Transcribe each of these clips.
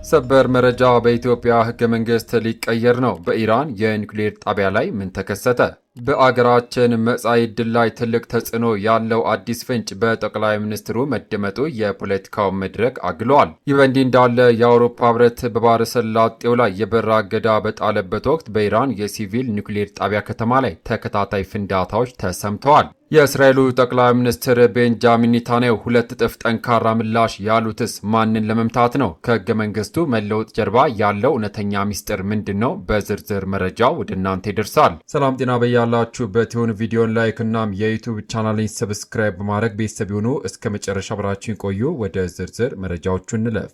ሰበር መረጃ በኢትዮጵያ ህገ መንግስት ሊቀየር ነው። በኢራን የኒውክሌር ጣቢያ ላይ ምን ተከሰተ? በአገራችን መጻኢ ዕድል ላይ ትልቅ ተጽዕኖ ያለው አዲስ ፍንጭ በጠቅላይ ሚኒስትሩ መደመጡ የፖለቲካው መድረክ አግሏል። ይህ በእንዲህ እንዳለ የአውሮፓ ህብረት በባሕረ ሰላጤው ላይ የበረራ እገዳ በጣለበት ወቅት በኢራን የሲቪል ኒውክሌር ጣቢያ ከተማ ላይ ተከታታይ ፍንዳታዎች ተሰምተዋል። የእስራኤሉ ጠቅላይ ሚኒስትር ቤንጃሚን ኔታንያሁ ሁለት እጥፍ ጠንካራ ምላሽ ያሉትስ ማንን ለመምታት ነው? ከህገ መንግስቱ መለወጥ ጀርባ ያለው እውነተኛ ሚስጥር ምንድን ነው? በዝርዝር መረጃው ወደ እናንተ ይደርሳል። ሰላም ጤና በያላችሁበት ይሁን። ቪዲዮን ላይክ እናም የዩቲዩብ ቻናሌን ሰብስክራይብ በማድረግ ቤተሰብ ይሁኑ። እስከ መጨረሻ አብራችሁን ቆዩ። ወደ ዝርዝር መረጃዎቹ እንለፍ።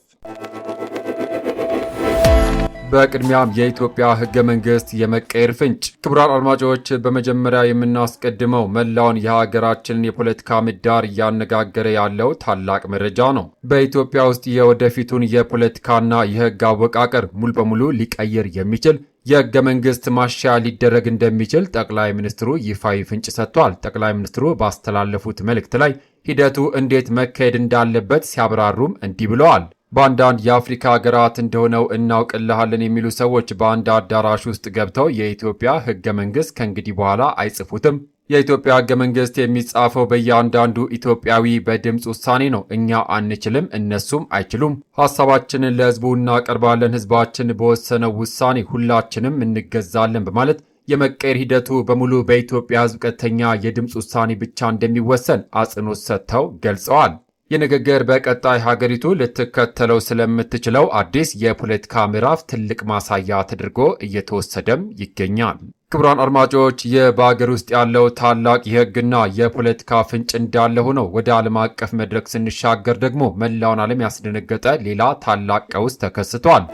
በቅድሚያም የኢትዮጵያ ህገ መንግስት የመቀየር ፍንጭ። ክቡራን አድማጮች፣ በመጀመሪያ የምናስቀድመው መላውን የሀገራችንን የፖለቲካ ምህዳር እያነጋገረ ያለው ታላቅ መረጃ ነው። በኢትዮጵያ ውስጥ የወደፊቱን የፖለቲካና የህግ አወቃቀር ሙሉ በሙሉ ሊቀይር የሚችል የህገ መንግስት ማሻሻያ ሊደረግ እንደሚችል ጠቅላይ ሚኒስትሩ ይፋዊ ፍንጭ ሰጥቷል። ጠቅላይ ሚኒስትሩ ባስተላለፉት መልእክት ላይ ሂደቱ እንዴት መካሄድ እንዳለበት ሲያብራሩም እንዲህ ብለዋል። በአንዳንድ የአፍሪካ ሀገራት እንደሆነው እናውቅልሃለን የሚሉ ሰዎች በአንድ አዳራሽ ውስጥ ገብተው የኢትዮጵያ ህገ መንግስት ከእንግዲህ በኋላ አይጽፉትም። የኢትዮጵያ ህገ መንግስት የሚጻፈው በእያንዳንዱ ኢትዮጵያዊ በድምፅ ውሳኔ ነው። እኛ አንችልም፣ እነሱም አይችሉም። ሀሳባችንን ለህዝቡ እናቀርባለን። ህዝባችን በወሰነው ውሳኔ ሁላችንም እንገዛለን በማለት የመቀየር ሂደቱ በሙሉ በኢትዮጵያ ህዝብ ቀጥተኛ የድምፅ ውሳኔ ብቻ እንደሚወሰን አጽንኦት ሰጥተው ገልጸዋል። የንግግር በቀጣይ ሀገሪቱ ልትከተለው ስለምትችለው አዲስ የፖለቲካ ምዕራፍ ትልቅ ማሳያ ተደርጎ እየተወሰደም ይገኛል። ክቡራን አድማጮች፣ ይህ በአገር ውስጥ ያለው ታላቅ የህግና የፖለቲካ ፍንጭ እንዳለ ሆነው ወደ ዓለም አቀፍ መድረክ ስንሻገር ደግሞ መላውን ዓለም ያስደነገጠ ሌላ ታላቅ ቀውስ ተከስቷል።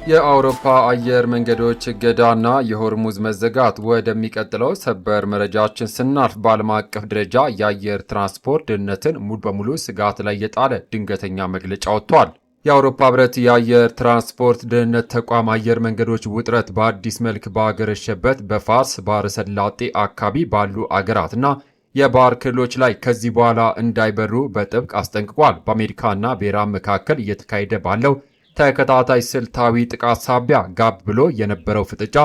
የአውሮፓ አየር መንገዶች እገዳና የሆርሙዝ መዘጋት። ወደሚቀጥለው ሰበር መረጃችን ስናልፍ በዓለም አቀፍ ደረጃ የአየር ትራንስፖርት ደህንነትን ሙሉ በሙሉ ስጋት ላይ የጣለ ድንገተኛ መግለጫ ወጥቷል። የአውሮፓ ህብረት የአየር ትራንስፖርት ደህንነት ተቋም አየር መንገዶች ውጥረት በአዲስ መልክ ባገረሸበት በፋርስ ባሕረ ሰላጤ አካባቢ ባሉ አገራትና የባህር ክልሎች ላይ ከዚህ በኋላ እንዳይበሩ በጥብቅ አስጠንቅቋል። በአሜሪካና በኢራን መካከል እየተካሄደ ባለው ተከታታይ ስልታዊ ጥቃት ሳቢያ ጋብ ብሎ የነበረው ፍጥጫ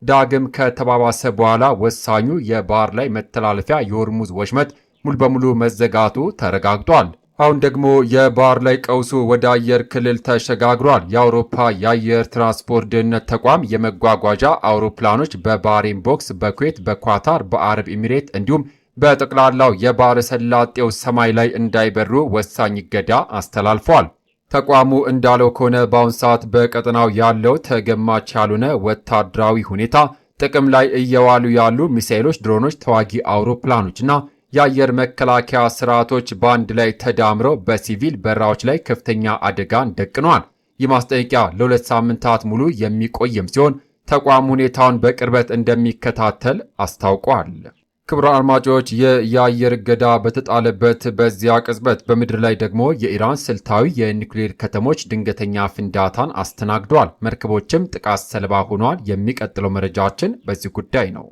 ዳግም ከተባባሰ በኋላ ወሳኙ የባህር ላይ መተላለፊያ የሆርሙዝ ወሽመጥ ሙሉ በሙሉ መዘጋቱ ተረጋግጧል። አሁን ደግሞ የባህር ላይ ቀውሱ ወደ አየር ክልል ተሸጋግሯል። የአውሮፓ የአየር ትራንስፖርት ደህንነት ተቋም የመጓጓዣ አውሮፕላኖች በባህሬን ቦክስ፣ በኩዌት፣ በኳታር፣ በአረብ ኤሚሬት እንዲሁም በጠቅላላው የባሕረ ሰላጤው ሰማይ ላይ እንዳይበሩ ወሳኝ እገዳ አስተላልፏል። ተቋሙ እንዳለው ከሆነ በአሁን ሰዓት በቀጠናው ያለው ተገማች ያልሆነ ወታደራዊ ሁኔታ ጥቅም ላይ እየዋሉ ያሉ ሚሳኤሎች፣ ድሮኖች፣ ተዋጊ አውሮፕላኖችና የአየር መከላከያ ስርዓቶች በአንድ ላይ ተዳምረው በሲቪል በረራዎች ላይ ከፍተኛ አደጋን ደቅነዋል። ይህ ማስጠንቀቂያ ለ2 ሳምንታት ሙሉ የሚቆይም ሲሆን ተቋሙ ሁኔታውን በቅርበት እንደሚከታተል አስታውቋል። ክቡራን አድማጮች፣ የአየር እገዳ በተጣለበት በዚያ ቅጽበት በምድር ላይ ደግሞ የኢራን ስልታዊ የኒውክሌር ከተሞች ድንገተኛ ፍንዳታን አስተናግደዋል። መርከቦችም ጥቃት ሰለባ ሆነዋል። የሚቀጥለው መረጃችን በዚህ ጉዳይ ነው።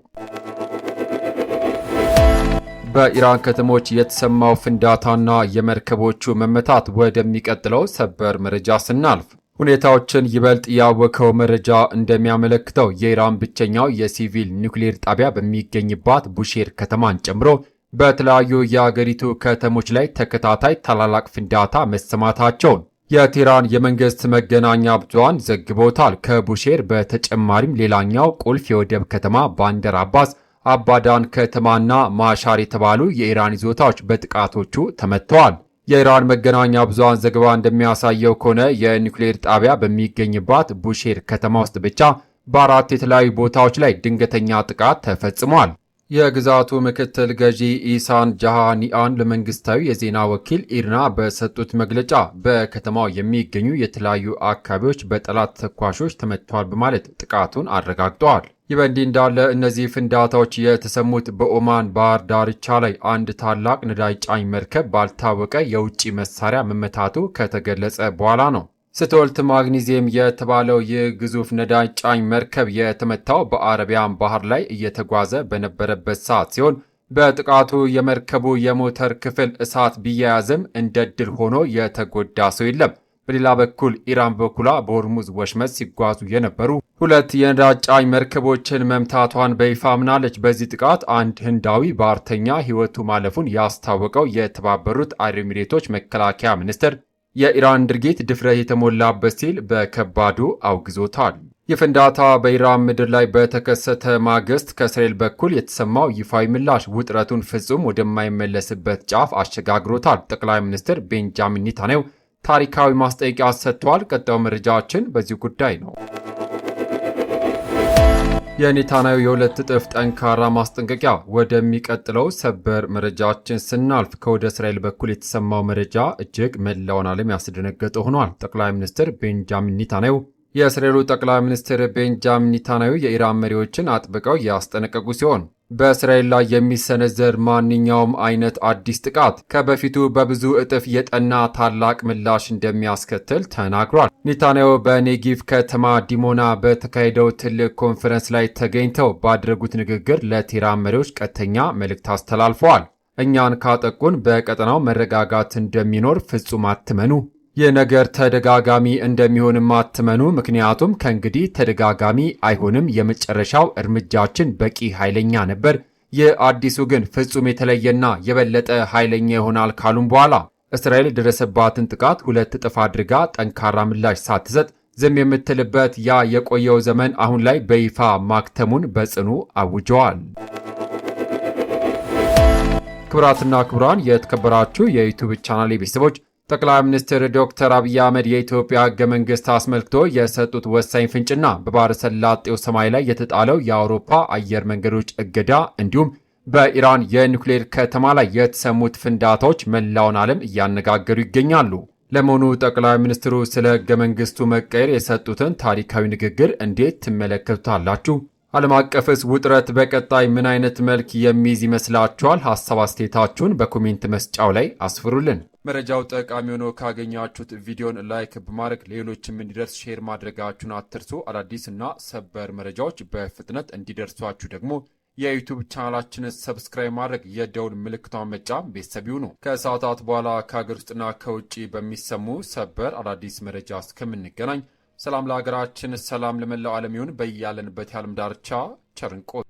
በኢራን ከተሞች የተሰማው ፍንዳታና የመርከቦቹ መመታት። ወደሚቀጥለው ሰበር መረጃ ስናልፍ ሁኔታዎችን ይበልጥ ያወከው መረጃ እንደሚያመለክተው የኢራን ብቸኛው የሲቪል ኒውክሌር ጣቢያ በሚገኝባት ቡሼር ከተማን ጨምሮ በተለያዩ የአገሪቱ ከተሞች ላይ ተከታታይ ታላላቅ ፍንዳታ መሰማታቸውን የቴህራን የመንግስት መገናኛ ብዙሃን ዘግበውታል። ከቡሼር በተጨማሪም ሌላኛው ቁልፍ የወደብ ከተማ ባንደር አባስ፣ አባዳን ከተማና ማሻር የተባሉ የኢራን ይዞታዎች በጥቃቶቹ ተመትተዋል። የኢራን መገናኛ ብዙሃን ዘገባ እንደሚያሳየው ከሆነ የኒውክሌር ጣቢያ በሚገኝባት ቡሼር ከተማ ውስጥ ብቻ በ4 የተለያዩ ቦታዎች ላይ ድንገተኛ ጥቃት ተፈጽሟል። የግዛቱ ምክትል ገዢ ኢሳን ጃሃኒአን ለመንግስታዊ የዜና ወኪል ኢርና በሰጡት መግለጫ በከተማው የሚገኙ የተለያዩ አካባቢዎች በጠላት ተኳሾች ተመትተዋል በማለት ጥቃቱን አረጋግጠዋል። ይህ በእንዲህ እንዳለ እነዚህ ፍንዳታዎች የተሰሙት በኦማን ባህር ዳርቻ ላይ አንድ ታላቅ ነዳጅ ጫኝ መርከብ ባልታወቀ የውጭ መሳሪያ መመታቱ ከተገለጸ በኋላ ነው። ስቶልት ማግኒዚየም የተባለው ይህ ግዙፍ ነዳጅ ጫኝ መርከብ የተመታው በአረቢያን ባህር ላይ እየተጓዘ በነበረበት ሰዓት ሲሆን በጥቃቱ የመርከቡ የሞተር ክፍል እሳት ቢያያዝም እንደ ድል ሆኖ የተጎዳ ሰው የለም። በሌላ በኩል ኢራን በኩሏ በሆርሙዝ ወሽመጥ ሲጓዙ የነበሩ 2 የነዳጅ ጫኝ መርከቦችን መምታቷን በይፋ አምናለች። በዚህ ጥቃት አንድ ህንዳዊ ባህርተኛ ሕይወቱ ማለፉን ያስታወቀው የተባበሩት አረብ ኤሚሬቶች መከላከያ ሚኒስቴር የኢራን ድርጊት ድፍረት የተሞላበት ሲል በከባዱ አውግዞታል። የፍንዳታ በኢራን ምድር ላይ በተከሰተ ማግስት ከእስራኤል በኩል የተሰማው ይፋዊ ምላሽ ውጥረቱን ፍጹም ወደማይመለስበት ጫፍ አሸጋግሮታል። ጠቅላይ ሚኒስትር ቤንጃሚን ኔታንያሁ ታሪካዊ ማስጠንቀቂያ ሰጥተዋል። ቀጣዩ መረጃችን በዚህ ጉዳይ ነው። የኔታንያሁ የሁለት እጥፍ ጠንካራ ማስጠንቀቂያ። ወደሚቀጥለው ሰበር መረጃችን ስናልፍ ከወደ እስራኤል በኩል የተሰማው መረጃ እጅግ መላውን ዓለም ያስደነገጠ ሆኗል። ጠቅላይ ሚኒስትር ቤንጃሚን ኔታንያሁ የእስራኤሉ ጠቅላይ ሚኒስትር ቤንጃሚን ኔታንያሁ የኢራን መሪዎችን አጥብቀው ያስጠነቀቁ ሲሆን በእስራኤል ላይ የሚሰነዘር ማንኛውም አይነት አዲስ ጥቃት ከበፊቱ በብዙ እጥፍ የጠና ታላቅ ምላሽ እንደሚያስከትል ተናግሯል። ኔታንያሁ በኔጊቭ ከተማ ዲሞና በተካሄደው ትልቅ ኮንፈረንስ ላይ ተገኝተው ባደረጉት ንግግር ለቴህራን መሪዎች ቀጥተኛ መልእክት አስተላልፈዋል። እኛን ካጠቁን በቀጠናው መረጋጋት እንደሚኖር ፍጹም አትመኑ። ይህ ነገር ተደጋጋሚ እንደሚሆንም አትመኑ፣ ምክንያቱም ከእንግዲህ ተደጋጋሚ አይሆንም። የመጨረሻው እርምጃችን በቂ ኃይለኛ ነበር። ይህ አዲሱ ግን ፍጹም የተለየና የበለጠ ኃይለኛ ይሆናል ካሉም በኋላ እስራኤል የደረሰባትን ጥቃት 2 እጥፍ አድርጋ ጠንካራ ምላሽ ሳትሰጥ ዝም የምትልበት ያ የቆየው ዘመን አሁን ላይ በይፋ ማክተሙን በጽኑ አውጀዋል። ክቡራትና ክቡራን የተከበራችሁ የዩቲዩብ ቻናል ቤተሰቦች ጠቅላይ ሚኒስትር ዶክተር አብይ አህመድ የኢትዮጵያ ሕገ መንግሥት አስመልክቶ የሰጡት ወሳኝ ፍንጭና በባሕረ ሰላጤው ሰማይ ላይ የተጣለው የአውሮፓ አየር መንገዶች እገዳ እንዲሁም በኢራን የኒውክሌር ከተማ ላይ የተሰሙት ፍንዳታዎች መላውን ዓለም እያነጋገሩ ይገኛሉ። ለመሆኑ ጠቅላይ ሚኒስትሩ ስለ ሕገ መንግሥቱ መቀየር የሰጡትን ታሪካዊ ንግግር እንዴት ትመለከቱታላችሁ? ዓለም አቀፍስ ውጥረት በቀጣይ ምን አይነት መልክ የሚይዝ ይመስላችኋል? ሐሳብ አስተያየታችሁን በኮሜንት መስጫው ላይ አስፍሩልን። መረጃው ጠቃሚ ሆኖ ካገኛችሁት ቪዲዮን ላይክ በማድረግ ሌሎችም እንዲደርስ ሼር ማድረጋችሁን አትርሱ። አዳዲስ እና ሰበር መረጃዎች በፍጥነት እንዲደርሷችሁ ደግሞ የዩቲዩብ ቻናላችንን ሰብስክራይብ ማድረግ የደውል ምልክቷን መጫን ቤተሰብ ይሁኑ። ከሰዓታት በኋላ ከሀገር ውስጥና ከውጭ በሚሰሙ ሰበር አዳዲስ መረጃ እስከምንገናኝ ሰላም ለሀገራችን፣ ሰላም ለመላው ዓለም ይሁን። በያለንበት የዓለም ዳርቻ ቸር እንቆይ።